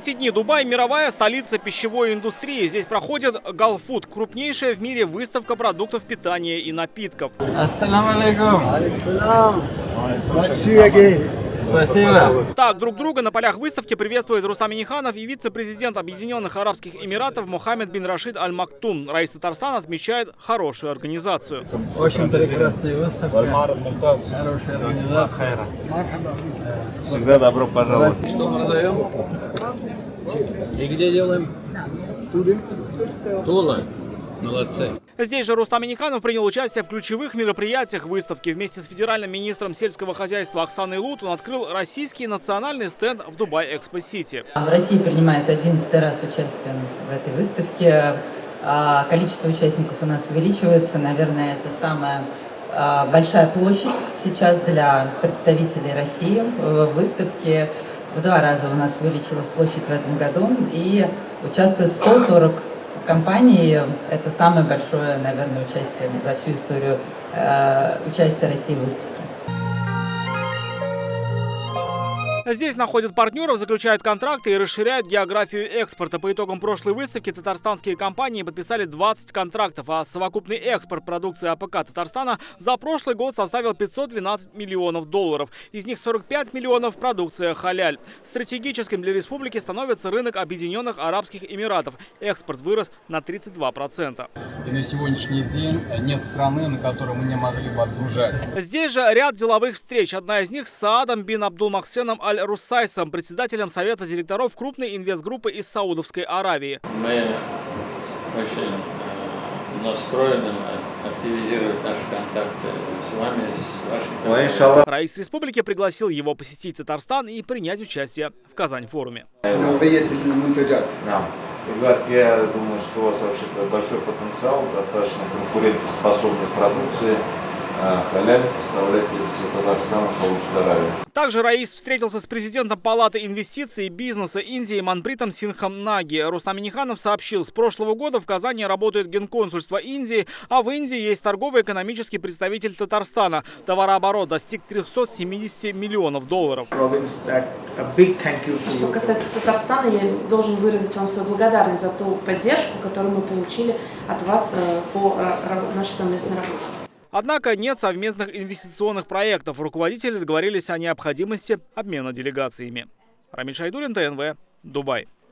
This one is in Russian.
эти дни Дубай – мировая столица пищевой индустрии. Здесь проходит Галфуд – крупнейшая в мире выставка продуктов питания и напитков. Ассаламу алейкум. Спасибо. Так друг друга на полях выставки приветствует Рустам Минниханов и вице-президент Объединенных Арабских Эмиратов Мухаммед бин Рашид Аль Мактум. Раис Татарстана отмечает хорошую организацию. Очень прекрасная выставка. Хорошая организация. Всегда добро пожаловать. Что продаем? И где делаем? Тула. Молодцы. Здесь же Рустам Минниханов принял участие в ключевых мероприятиях выставки. Вместе с федеральным министром сельского хозяйства Оксаной Лут он открыл российский национальный стенд в Дубай Экспо-Сити. В России принимает 11-й раз участие в этой выставке. Количество участников у нас увеличивается. Наверное, это самая большая площадь сейчас для представителей России в выставке. В 2 раза у нас увеличилась площадь в этом году. И участвует 140 компаний. Это самое большое, наверное, участие за всю историю участия России в выставке. Здесь находят партнеров, заключают контракты и расширяют географию экспорта. По итогам прошлой выставки татарстанские компании подписали 20 контрактов, а совокупный экспорт продукции АПК Татарстана за прошлый год составил 512 миллионов долларов. Из них 45 миллионов – продукция халяль. Стратегическим для республики становится рынок Объединенных Арабских Эмиратов. Экспорт вырос на 32%. И на сегодняшний день нет страны, на которую мы не могли бы отгружать. Здесь же ряд деловых встреч. Одна из них с Саадом бин Абдулмахсеном Аль-Руссайсом, председателем совета директоров крупной инвестгруппы из Саудовской Аравии. Мы очень настроены активизировать наши контакты с вами, с вашей компанией. Раис республики пригласил его посетить Татарстан и принять участие в Казань-форуме. Я думаю, что у вас вообще большой потенциал, достаточно конкурентоспособной продукции. Халяль представляет из Татарстана в Саудовской Аравии. Также Раис встретился с президентом Палаты инвестиций и бизнеса Индии Манпритом Сингхом Наги. Рустам Минниханов сообщил, с прошлого года в Казани работает генконсульство Индии, а в Индии есть торгово-экономический представитель Татарстана. Товарооборот достиг 370 миллионов долларов. Что касается Татарстана, я должен выразить вам свою благодарность за ту поддержку, которую мы получили от вас по нашей совместной работе. Однако нет совместных инвестиционных проектов. Руководители договорились о необходимости обмена делегациями. Рамиль Шайдуллин, ТНВ, Дубай.